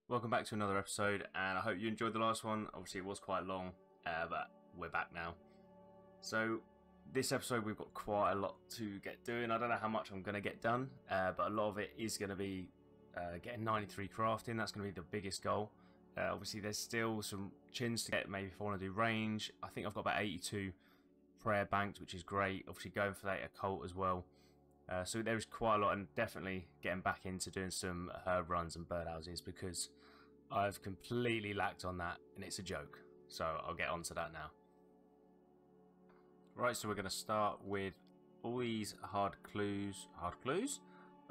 Welcome back to another episode, and I hope you enjoyed the last one. Obviously it was quite long, but we're back now. So this episode we've got quite a lot to get doing. I don't know how much I'm going to get done, but a lot of it is going to be getting 93 crafting. That's going to be the biggest goal. Obviously there's still some chins to get, maybe if I want to do range. I think I've got about 82 prayer banked, which is great. Obviously going for that occult as well. So there is quite a lot, and definitely getting back into doing some herb runs and birdhouses because I've completely lacked on that and it's a joke. So I'll get onto that now. Right, so we're going to start with all these hard clues. Hard clues?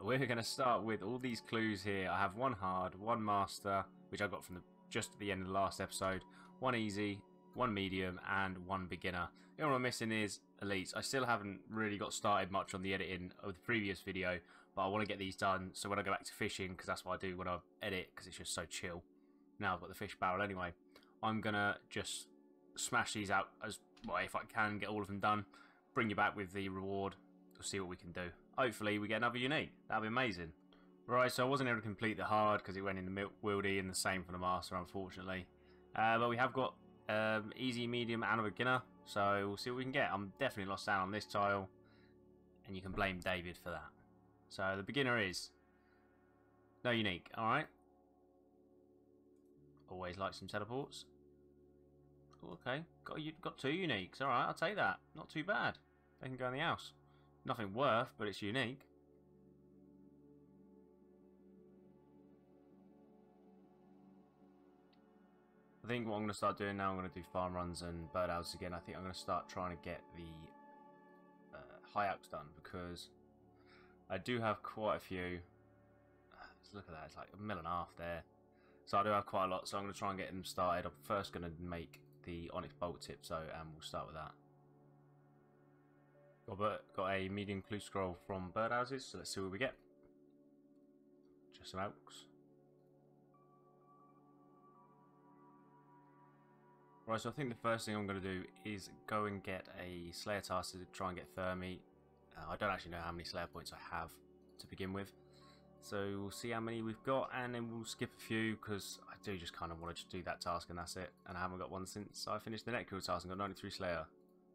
We're going to start with all these clues here. I have one hard, one master, which I got from just at the end of the last episode, one easy, one medium, and one beginner. The only one I'm missing is elites. I still haven't really got started much on the editing of the previous video, but I want to get these done so when I go back to fishing, because that's what I do when I edit, because it's just so chill. Now I've got the fish barrel anyway. I'm gonna just smash these out as well, if I can get all of them done. Bring you back with the reward. We'll see what we can do. Hopefully we get another unique. That'd be amazing. Right, so I wasn't able to complete the hard because it went in the milk wildy, and the same for the master, unfortunately. But we have got easy, medium, and a beginner, so we'll see what we can get. I'm definitely lost out on this tile, and you can blame David for that. So the beginner is no unique. All right. Always like some teleports. Okay, got two uniques. All right, I'll take that. Not too bad. They can go in the house. Nothing worth, but it's unique. I think what I'm going to start doing now, I'm going to do farm runs and birdhouses again. I think I'm going to start trying to get the high alps done because I do have quite a few. Let's look at that, it's like 1.5 million there. So I do have quite a lot, so I'm going to try and get them started. I'm first going to make the onyx bolt tip, so we'll start with that. Got a medium clue scroll from birdhouses, so let's see what we get. Just some elks. Right, so I think the first thing I'm going to do is go and get a Slayer task to try and get Thermi. I don't actually know how many Slayer points I have to begin with. So we'll see how many we've got, and then we'll skip a few because I do just kind of want to just do that task and that's it. And I haven't got one since I finished the Netkill task and got 93 Slayer.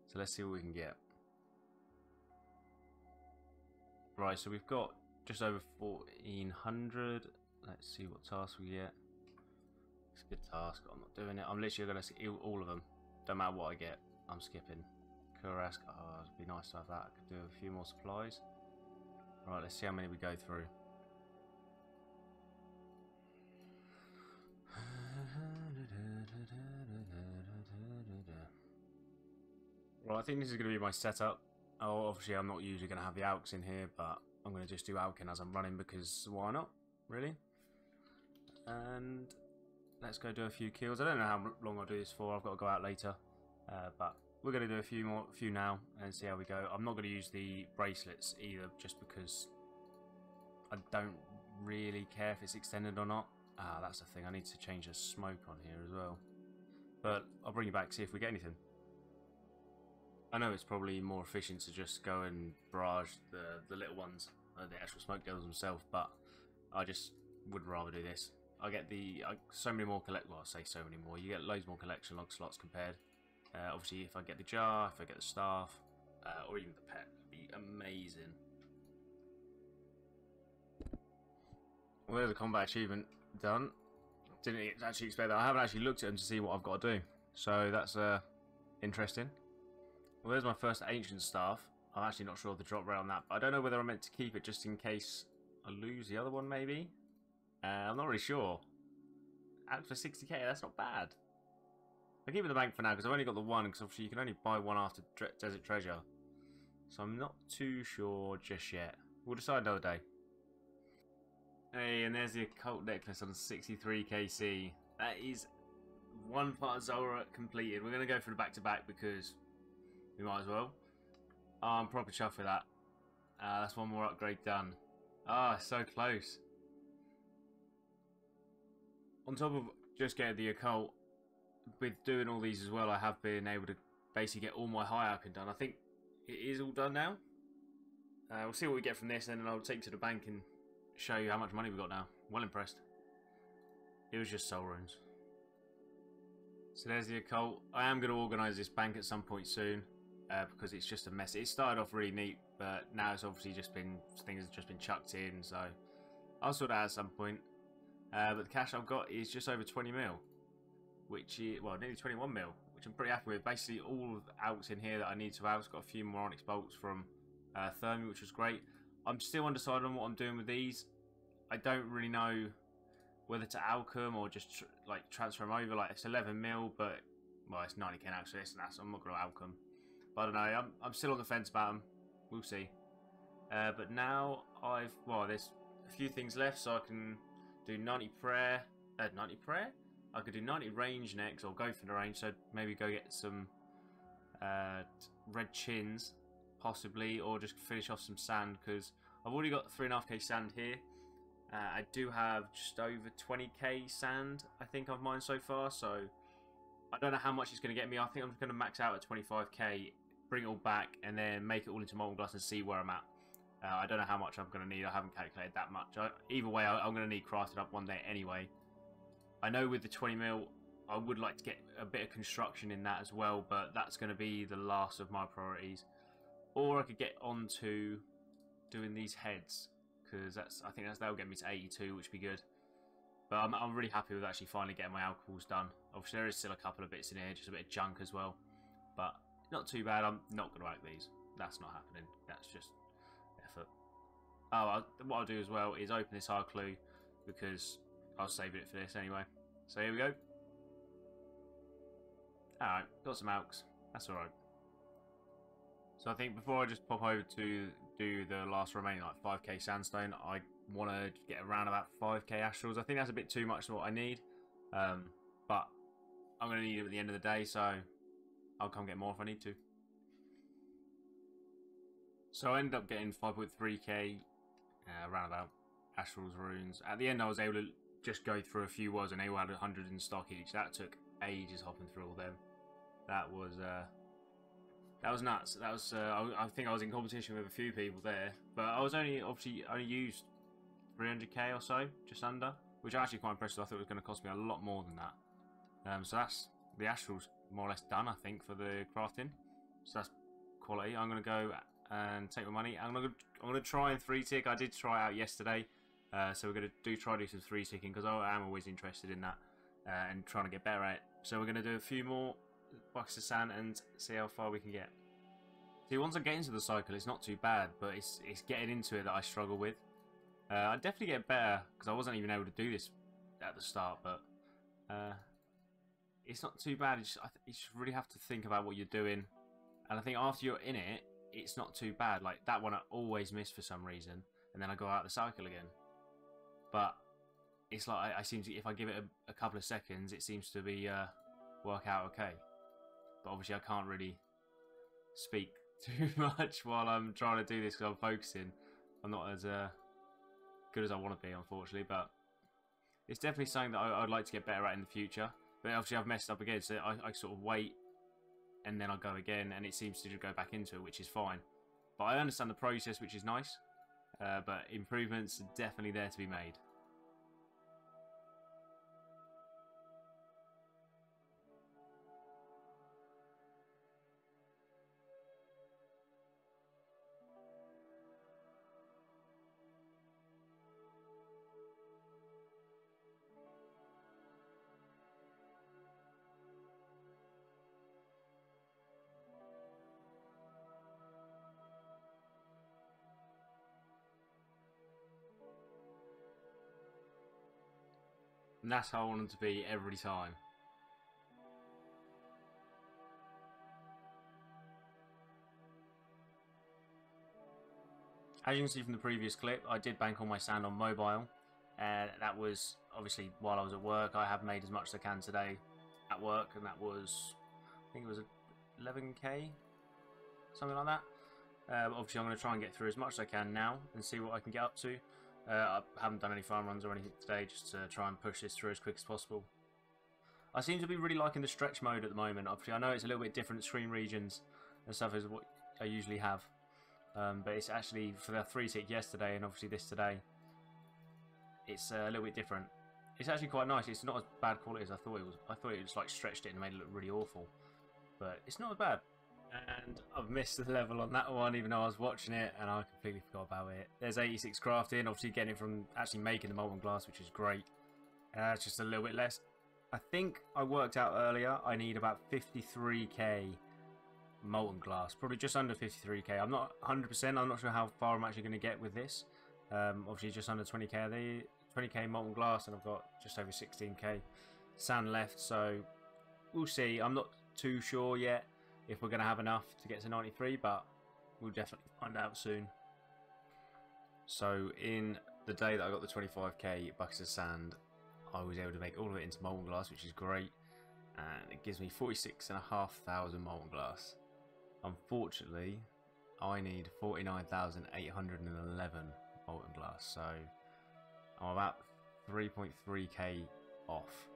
So let's see what we can get. Right, so we've got just over 1400. Let's see what task we get. It's a good task, I'm not doing it. I'm literally going to see all of them. Don't matter what I get, I'm skipping. Kurask, oh, it'd be nice to have that. I could do a few more supplies. Right, let's see how many we go through. Well, I think this is going to be my setup. Oh, obviously I'm not usually going to have the alks in here, but I'm going to just do alking as I'm running because why not, really? And let's go do a few kills. I don't know how long I'll do this for. I've got to go out later, but we're going to do a few now and see how we go. I'm not going to use the bracelets either, just because I don't really care if it's extended or not. Ah, that's the thing. I need to change the smoke on here as well. But I'll bring you back, see if we get anything. I know it's probably more efficient to just go and barrage the little ones, the actual smoke devils themselves, but I just would rather do this. I get so many more well, I say so many more. You get loads more collection log slots compared. Obviously, if I get the jar, if I get the staff, or even the pet, it'd be amazing. Well, there's a combat achievement done. Didn't actually expect that. I haven't actually looked at them to see what I've got to do, so that's interesting. Well, there's my first ancient staff. I'm actually not sure of the drop rate on that, but I don't know whether I'm meant to keep it just in case I lose the other one, maybe. I'm not really sure. Out for 60k, that's not bad. I'll keep it in the bank for now because I've only got the one, because obviously you can only buy one after Desert Treasure. So I'm not too sure just yet. We'll decide another day. Hey, and there's the occult necklace on 63 KC. That is one part of Zulrah completed. We're going to go for the back-to-back because we might as well. Oh, I'm proper chuffed with that. That's one more upgrade done. Ah, so close. On top of just getting the occult, with doing all these as well, I have been able to basically get all my high alchemy done. I think it is all done now. We'll see what we get from this, and then I'll take to the bank and show you how much money we've got now. Well impressed. It was just soul runes. So there's the occult. I am going to organise this bank at some point soon because it's just a mess. It started off really neat, but now it's obviously just been, things have just been chucked in, so I'll sort it out at some point. But the cash I've got is just over 20 mil, which is, well, nearly 21 mil, which I'm pretty happy with. Basically all of the outs in here that I need to have. I've got a few more onyx bolts from Thermi, which was great. I'm still undecided on what I'm doing with these. I don't really know whether to alchem or just like transfer them over. Like, it's 11 mil, but well, it's 90k now, so I'm not going to alchem. But I don't know. I'm still on the fence about them. We'll see. But now there's a few things left, so I can do 90 prayer. 90 prayer. I could do 90 range next, or go for the range. So maybe go get some red chins, possibly, or just finish off some sand because I've already got 3.5k sand here. I do have just over 20k sand, I think, I've mined so far, so I don't know how much it's going to get me. I think I'm just going to max out at 25k, bring it all back, and then make it all into molten glass and see where I'm at. I don't know how much I'm going to need. I haven't calculated that much. Either way, I'm going to need crafted up one day anyway. I know with the 20 mil, I would like to get a bit of construction in that as well, but that's going to be the last of my priorities. Or I could get on to doing these heads, because I think that'll get me to 82, which would be good. But I'm really happy with actually finally getting my alcohols done. Obviously, there is still a couple of bits in here, just a bit of junk as well. But not too bad. I'm not going to act these. That's not happening. That's just effort. Oh, what I'll do as well is open this hard clue, because I'll save it for this anyway. So here we go. Alright, got some alks. That's alright. So I think before I just pop over to do the last remaining like 5k sandstone, I want to get around about 5k astrals. I think that's a bit too much for what I need, but I'm going to need it at the end of the day, so I'll come get more if I need to. So I ended up getting 5.3k around about astrals runes. At the end I was able to just go through a few worlds and they all had 100 in stock each. That took ages hopping through all them. That was nuts. That was I think I was in competition with a few people there, but I was only used 300k or so, just under, which I'm actually quite impressed with. I thought it was going to cost me a lot more than that. So that's the astrals more or less done, I think, for the crafting. So that's quality. I'm going to go and take my money. I'm going to try and 3-tick. I did try out yesterday, so we're going to try to do some 3-ticking because I am always interested in that and trying to get better at it. So we're going to do a few more buckets of sand and see how far we can get. See, once I get into the cycle, it's not too bad, but it's getting into it that I struggle with. I definitely get better because I wasn't even able to do this at the start, but it's not too bad. You just really have to think about what you're doing, and I think after you're in it, it's not too bad. Like that one I always miss for some reason, and then I go out the cycle again. But it's like I seem to, if I give it a couple of seconds, it seems to be work out okay. But obviously I can't really speak too much while I'm trying to do this because I'm focusing. I'm not as good as I want to be, unfortunately, but it's definitely something that I'd like to get better at in the future. But obviously I've messed up again, so I sort of wait and then I'll go again, and it seems to just go back into it, which is fine. But I understand the process, which is nice, but improvements are definitely there to be made. And that's how I want them to be every time. As you can see from the previous clip, I did bank all my sand on mobile, and that was obviously while I was at work. I have made as much as I can today at work, and that was, I think it was 11k, something like that. But obviously I'm going to try and get through as much as I can now and see what I can get up to. I haven't done any farm runs or anything today, just to try and push this through as quick as possible. I seem to be really liking the stretch mode at the moment. Obviously I know it's a little bit different stream regions and stuff is what I usually have, but it's actually for the 3-tick yesterday and obviously this today, it's a little bit different. it's actually quite nice. It's not as bad quality as I thought it was. I thought it just like stretched it and made it look really awful, but it's not as bad. And I've missed the level on that one, even though I was watching it, and I completely forgot about it. There's 86 crafting, obviously getting it from actually making the molten glass, which is great. It's just a little bit less. I think I worked out earlier, I need about 53k molten glass, probably just under 53k. I'm not 100%, I'm not sure how far I'm actually going to get with this. Obviously just under 20k molten glass, and I've got just over 16k sand left, so we'll see. I'm not too sure yet if we're going to have enough to get to 93, but we'll definitely find out soon. So in the day that I got the 25k buckets of sand, I was able to make all of it into molten glass, which is great, and it gives me 46,500 molten glass. Unfortunately, I need 49,811 molten glass, so I'm about 3.3k off.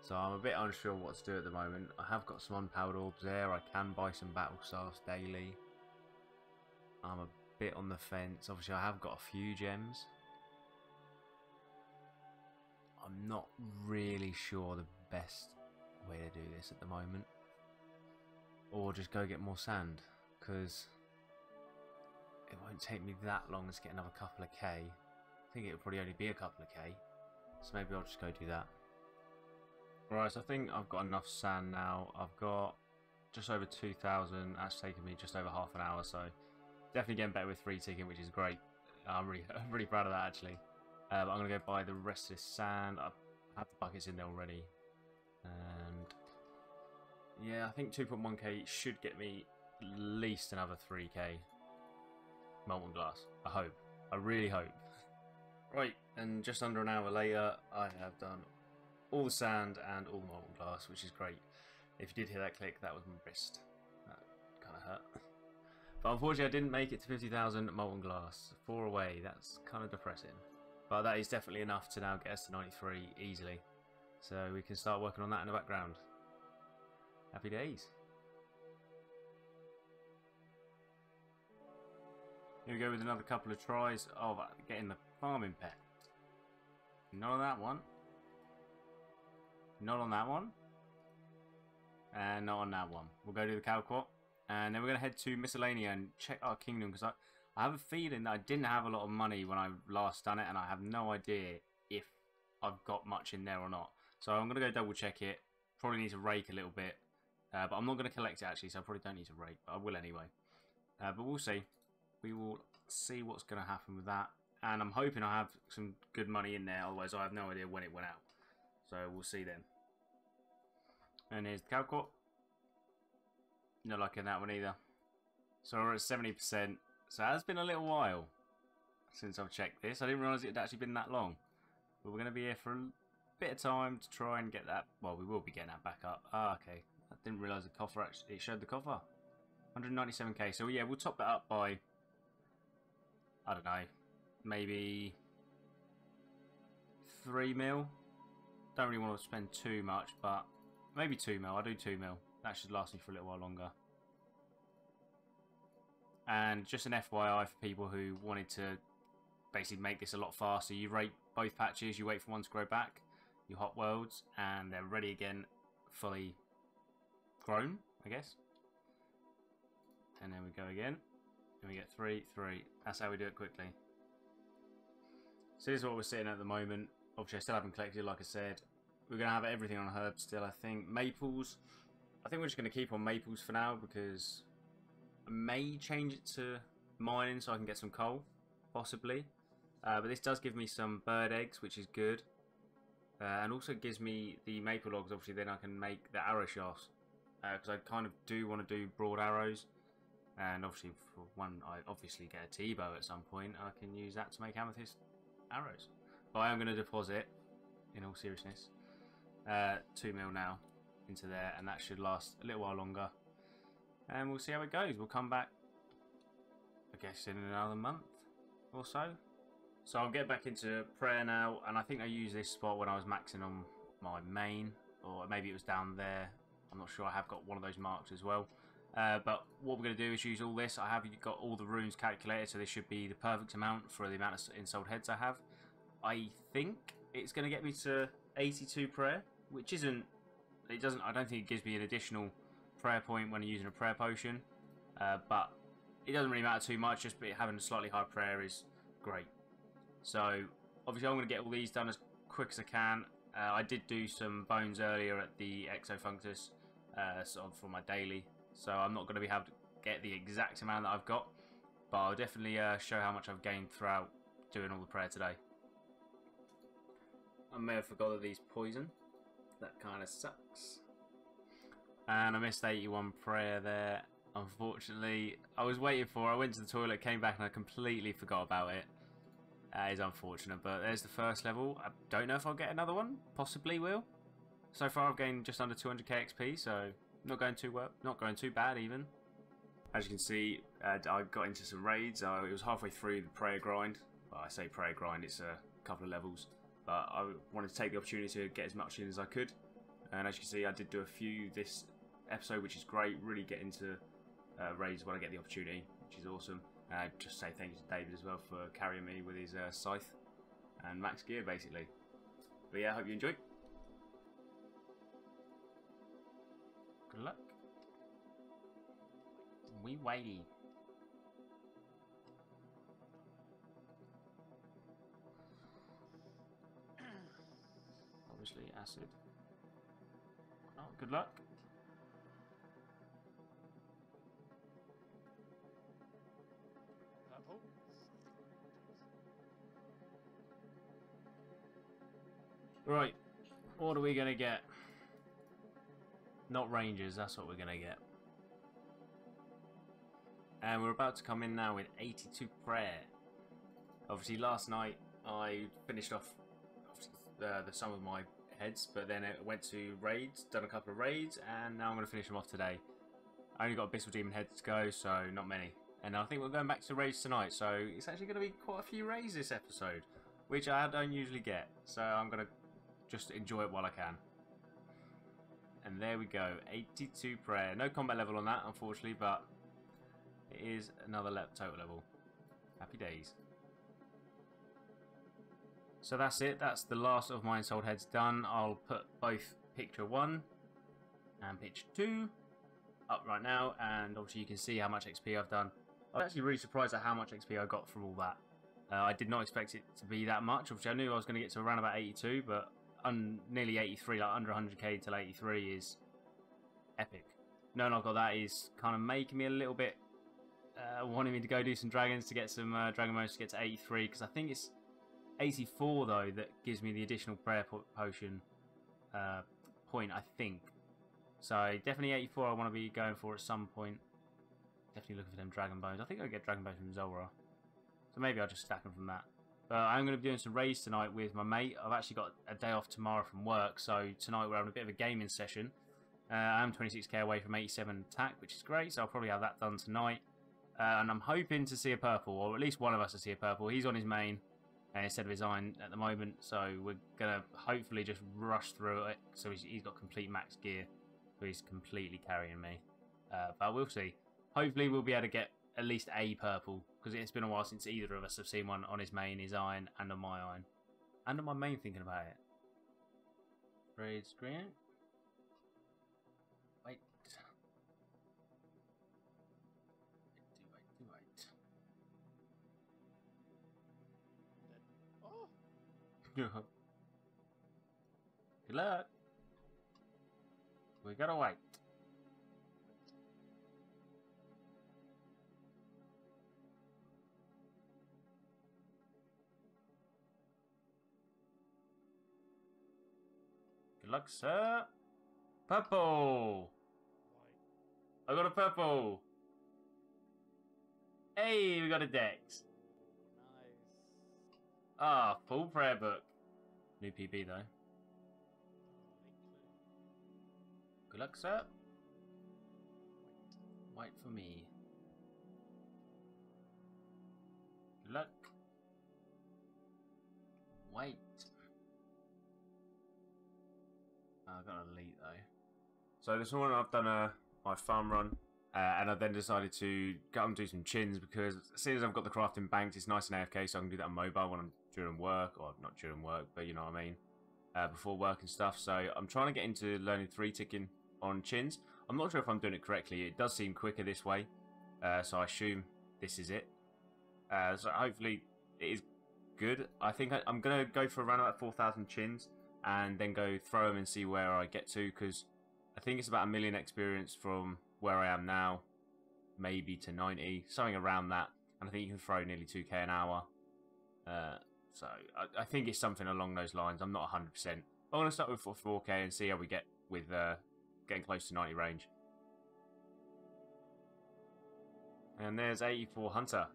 So I'm a bit unsure what to do at the moment. I have got some unpowered orbs there. I can buy some battle stars daily. I'm a bit on the fence. Obviously I have got a few gems. I'm not really sure the best way to do this at the moment. Or just go get more sand, because it won't take me that long to get another couple of K. I think it would probably only be a couple of K. So maybe I'll just go do that. Right, so I think I've got enough sand now. I've got just over 2,000. That's taken me just over half an hour, so definitely getting better with free ticking, which is great. I'm really proud of that actually. But I'm gonna go buy the rest of this sand. I have the buckets in there already, and yeah, I think 2.1k should get me at least another 3k molten glass. I hope. I really hope. Right, and just under an hour later, I have done all the sand and all the molten glass, which is great. If you did hear that click, that was my wrist. That kind of hurt. But unfortunately, I didn't make it to 50,000 molten glass. 4 away, that's kind of depressing. But that is definitely enough to now get us to 93 easily. So we can start working on that in the background. Happy days. Here we go with another couple of tries of getting the farming pet. Not on that one. Not on that one. And not on that one. We'll go to the Calquat. And then we're going to head to Miscellanea and check our kingdom, because I have a feeling that I didn't have a lot of money when I last done it, and I have no idea if I've got much in there or not. So I'm going to go double check it. Probably need to rake a little bit. But I'm not going to collect it actually, so I probably don't need to rake, but I will anyway. But we'll see. We will see what's going to happen with that. And I'm hoping I have some good money in there, otherwise I have no idea when it went out. So we'll see then. And here's the Calquat. Not liking that one either. So we're at 70%. So it has been a little while since I've checked this. I didn't realise it had actually been that long. But we're going to be here for a bit of time to try and get that. Well, we will be getting that back up. Ah, okay. I didn't realise the coffer actually, it showed the coffer. 197k. So yeah, we'll top that up by, I don't know, maybe 3 mil. Don't really want to spend too much, but maybe 2 mil. I'll do 2 mil. That should last me for a little while longer. And just an FYI for people who wanted to basically make this a lot faster, you rate both patches, you wait for one to grow back, you hot worlds, and they're ready again, fully grown, I guess. And then we go again, and we get 3, 3. That's how we do it quickly. So this is what we're sitting at the moment. Obviously I still haven't collected, like I said. We're going to have everything on herbs still, I think. Maples, I think we're just going to keep on maples for now, because I may change it to mining so I can get some coal, possibly. But this does give me some bird eggs, which is good. And also gives me the maple logs, obviously then I can make the arrow shafts. Because I kind of do want to do broad arrows. And obviously for one, I obviously get a T-bow at some point. I can use that to make amethyst arrows. But I am going to deposit, in all seriousness, 2 mil now into there. And that should last a little while longer. And we'll see how it goes. We'll come back, I guess, in another month or so. So I'll get back into prayer now. And I think I used this spot when I was maxing on my main. Or maybe it was down there. I'm not sure. I have got one of those marks as well. But what we're going to do is use all this. I have got all the runes calculated, so this should be the perfect amount for the amount of ensouled heads I have. I think it's going to get me to 82 prayer, which isn't. It doesn't. I don't think it gives me an additional prayer point when using a prayer potion, but it doesn't really matter too much. Just having a slightly higher prayer is great. So obviously, I'm going to get all these done as quick as I can. I did do some bones earlier at the Exofunctus, sort of for my daily. So I'm not going to be able to get the exact amount that I've got, but I'll definitely show how much I've gained throughout doing all the prayer today. I may have forgot these poison. That kind of sucks. And I missed 81 prayer there. Unfortunately, I was waiting for. I went to the toilet, came back, and I completely forgot about it. It's unfortunate, but there's the first level. I don't know if I'll get another one. Possibly will. So far, I've gained just under 200k XP, so not going too well. Not going too bad even. As you can see, I got into some raids. It was halfway through the prayer grind. Well, I say prayer grind. It's a couple of levels. But I wanted to take the opportunity to get as much in as I could. And as you can see, I did do a few this episode, which is great. Really get into raids when I get the opportunity, which is awesome. And just say thank you to David as well for carrying me with his scythe and max gear, basically. But yeah, I hope you enjoy. Good luck. We waiting. Obviously, acid. Oh, good luck. Purple. Right, what are we gonna get? Not rangers, that's what we're gonna get. And we're about to come in now with 82 prayer. Obviously, last night I finished off the sum of my heads, but then it went to raids, done a couple of raids, and now I'm going to finish them off today. I only got Abyssal Demon heads to go, so not many. And I think we're going back to raids tonight, so it's actually going to be quite a few raids this episode, which I don't usually get. So I'm going to just enjoy it while I can. And there we go, 82 prayer. No combat level on that, unfortunately, but it is another total level. Happy days. So that's it. That's the last of my Ensouled heads done. I'll put both picture 1 and picture 2 up right now, and obviously you can see how much XP I've done. I was actually really surprised at how much XP I got from all that. I did not expect it to be that much. Obviously I knew I was going to get to around about 82, but nearly 83, like under 100k till 83 is epic. Knowing I've got that is kind of making me a little bit wanting me to go do some dragons to get some dragon modes to get to 83, because I think it's 84 though that gives me the additional prayer potion point, I think. So definitely 84 I want to be going for at some point. Definitely looking for them dragon bones. I think I'll get dragon bones from Zulrah, so maybe I'll just stack them from that. But I'm going to be doing some raids tonight with my mate. I've actually got a day off tomorrow from work, so tonight we're having a bit of a gaming session. I'm 26k away from 87 attack, which is great, so I'll probably have that done tonight. And I'm hoping to see a purple, or at least one of us to see a purple. He's on his main instead of his iron at the moment, so we're going to hopefully just rush through it. So he's got complete max gear, so he's completely carrying me. But we'll see. Hopefully we'll be able to get at least a purple, because it's been a while since either of us have seen one on his main, his iron, and on my iron. And on my main, thinking about it. Raid screen. Wait. Wait. Oh. Good luck. We gotta wait. Good luck, sir. Purple. White. I got a purple. Hey, we got a Dex. Nice. Ah, full prayer book. New PB though. Good luck, sir. White for me. Good luck. White. I got an elite though. So this morning I've done my farm run, and I then decided to go and do some chins, because as soon as I've got the crafting banked, it's nice and AFK, so I can do that on mobile when I'm during work, or not during work, but you know what I mean, before work and stuff. So I'm trying to get into learning 3-ticking on chins. I'm not sure if I'm doing it correctly. It does seem quicker this way, so I assume this is it. So hopefully it is good. I think I'm going to go for around about 4,000 chins and then go throw them and see where I get to, because I think it's about 1 million experience from where I am now, maybe to 90, something around that. And I think you can throw nearly 2k an hour. So I think it's something along those lines. I'm not 100%. I'm going to start with 4k and see how we get with getting close to 90 range. And there's 84 Hunter.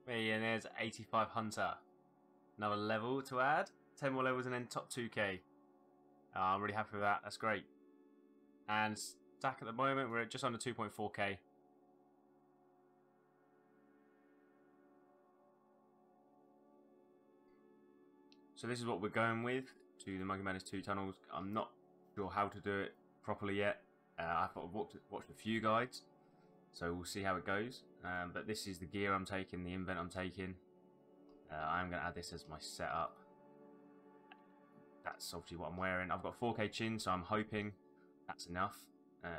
And there's 85 Hunter. Another level to add. 10 more levels and then top 2k. I'm really happy with that. That's great. And stack at the moment, we're at just under 2.4k. So this is what we're going with to the Monkey Madness 2 tunnels. I'm not sure how to do it properly yet. I've watched a few guides, so we'll see how it goes. But this is the gear I'm taking, the invent I'm taking. I'm going to add this as my setup. That's obviously what I'm wearing. I've got 4k chin, so I'm hoping that's enough.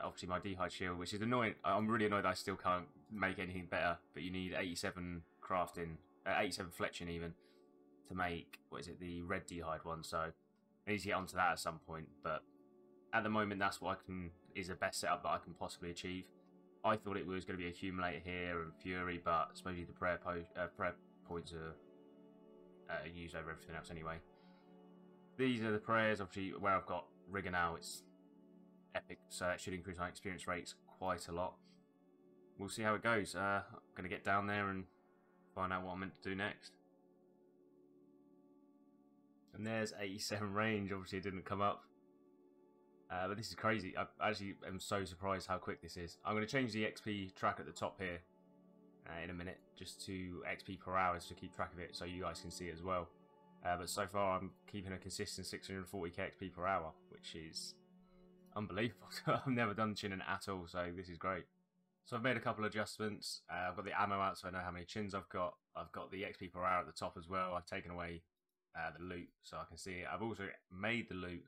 Obviously my D-hide shield, which is annoying. I'm really annoyed I still can't make anything better, but you need 87 crafting, 87 fletching even, to make, what is it, the red D-hide one. So I need to get onto that at some point, but at the moment that's what is the best setup that I can possibly achieve. I thought it was going to be Accumulator here and Fury, but supposedly the prayer points are used over everything else anyway. These are the prayers, obviously, where I've got Rigger now. It's epic, so that should increase my experience rates quite a lot. We'll see how it goes. I'm going to get down there and find out what I'm meant to do next. And there's 87 range. Obviously, it didn't come up. But this is crazy. I actually am so surprised how quick this is. I'm going to change the XP track at the top here in a minute, just to XP per hour, to keep track of it so you guys can see it as well. But so far I'm keeping a consistent 640k XP per hour, which is unbelievable. I've never done chinning at all, so this is great. So I've made a couple of adjustments. I've got the ammo out so I know how many chins I've got. I've got the XP per hour at the top as well. I've taken away the loot so I can see it. I've also made the loot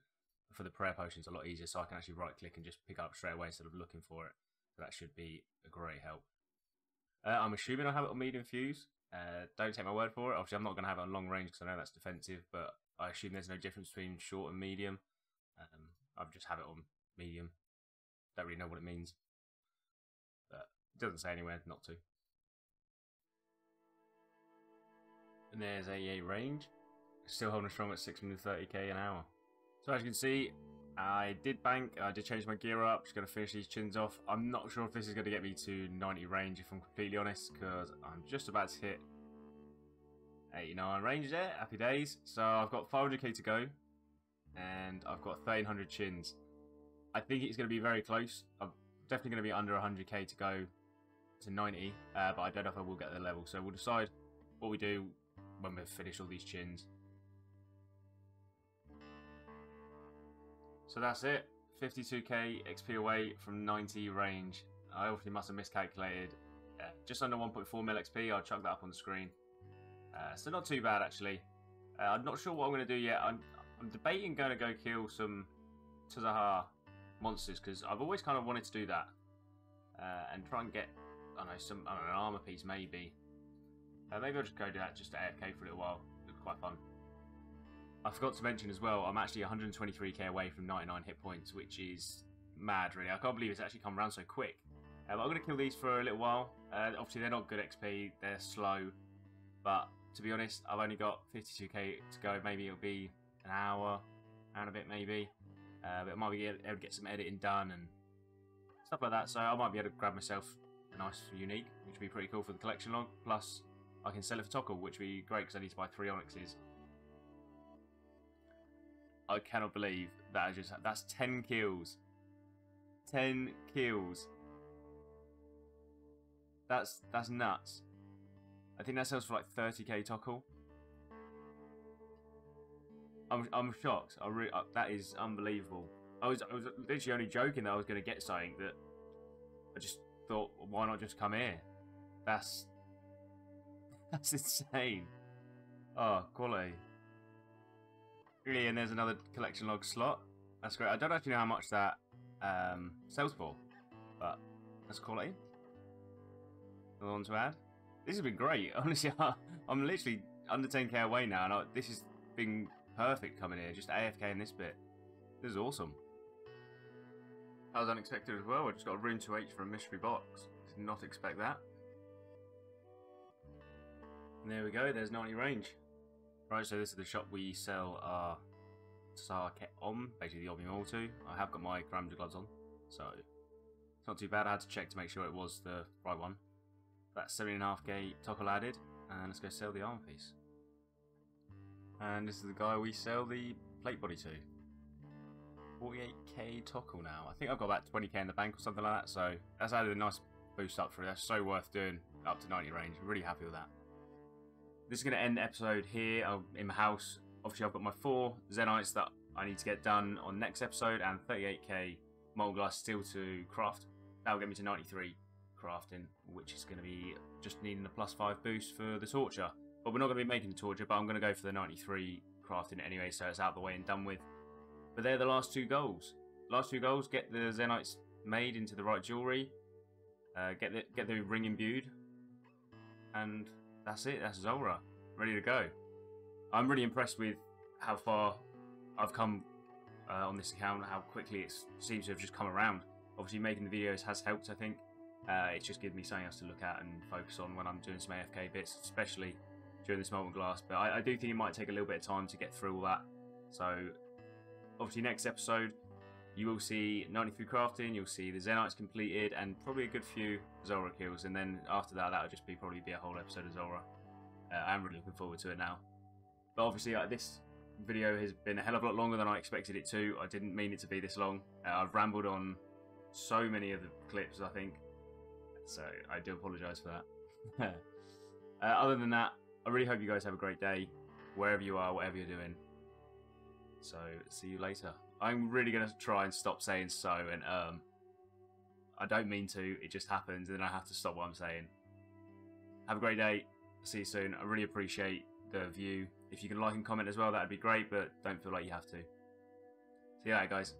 for the prayer potions a lot easier, so I can actually right click and just pick up straight away instead of looking for it. So that should be a great help. I'm assuming I have it on medium fuse. Don't take my word for it. Obviously, I'm not going to have it on long range because I know that's defensive, but I assume there's no difference between short and medium. I just have it on medium. Don't really know what it means, but it doesn't say anywhere not to. And there's 88 range. Still holding strong at 630k an hour. So as you can see, I did bank, I did change my gear up, just going to finish these chins off. I'm not sure if this is going to get me to 90 range, if I'm completely honest, because I'm just about to hit 89 range there, happy days. So I've got 500k to go, and I've got 1300 chins. I think it's going to be very close. I'm definitely going to be under 100k to go to 90, but I don't know if I will get the level. So we'll decide what we do when we finish all these chins. So that's it, 52k XP away from 90 range. I obviously must have miscalculated. Just under 1.4 mil XP, I'll chuck that up on the screen. So not too bad actually. I'm not sure what I'm going to do yet. I'm debating going to go kill some Zulrah monsters, because I've always kind of wanted to do that. And try and get, I don't know, an armor piece maybe. Maybe I'll just go do that just to AFK for a little while. It'll be quite fun. I forgot to mention as well, I'm actually 123k away from 99 hit points, which is mad, really. I can't believe it's actually come around so quick. But I'm going to kill these for a little while. Obviously, they're not good XP, they're slow. But to be honest, I've only got 52k to go. Maybe it'll be an hour and a bit, maybe. But I might be able to get some editing done and stuff like that. So I might be able to grab myself a nice unique, which would be pretty cool for the collection log. Plus, I can sell it for Tockle, which would be great because I need to buy 3 onyxes. I cannot believe that that's 10 kills. 10 kills. That's nuts. I think that sells for like 30k Tockle. I'm shocked. That is unbelievable. I was literally only joking that I was going to get something that I just thought, why not just come here? That's insane. Oh, quality. Really, and there's another collection log slot. That's great. I don't actually know how much that sells for, but that's quality. Another one to add. This has been great. Honestly, I'm literally under 10k away now, and this has been perfect coming here. Just AFK in this bit. This is awesome. That was unexpected as well. I just got a room 2H for a mystery box. Did not expect that. And there we go. There's 90 range. Right, so this is the shop we sell our Sarket on, basically the Omni to. I have got my Grandma gloves on, so it's not too bad. I had to check to make sure it was the right one. That's 7.5k toggle added, and let's go sell the armor piece. And this is the guy we sell the plate body to. 48k toggle now. I think I've got about 20k in the bank or something like that, so that's added a nice boost up for it. That's so worth doing, up to 90 range. I'm really happy with that. This is going to end the episode here in my house. Obviously, I've got my 4 Zenites that I need to get done on next episode, and 38k molten glass steel to craft. That will get me to 93 crafting, which is going to be just needing a +5 boost for the torture. But we're not going to be making the torture, but I'm going to go for the 93 crafting anyway, so it's out of the way and done with. But they're the last 2 goals. Last 2 goals: get the Zenites made into the right jewellery, get the ring imbued, and that's it. That's Zulrah, ready to go. I'm really impressed with how far I've come on this account, how quickly it seems to have just come around. Obviously, making the videos has helped, I think. It's just given me something else to look at and focus on when I'm doing some AFK bits, especially during this molten glass. But I do think it might take a little bit of time to get through all that. So, obviously, next episode, you will see 93 crafting, you'll see the Zenites completed, and probably a good few Zulrah kills. And then after that, that'll just probably be a whole episode of Zulrah. I'm really looking forward to it now. But obviously, this video has been a hell of a lot longer than I expected it to. I didn't mean it to be this long. I've rambled on so many of the clips, I think. So I do apologise for that. Other than that, I really hope you guys have a great day, wherever you are, whatever you're doing. So, see you later. I'm really going to try and stop saying so and I don't mean to, it just happens, and then I have to stop what I'm saying. Have a great day. See you soon. I really appreciate the view. If you can like and comment as well, that'd be great, but don't feel like you have to. See you later, guys.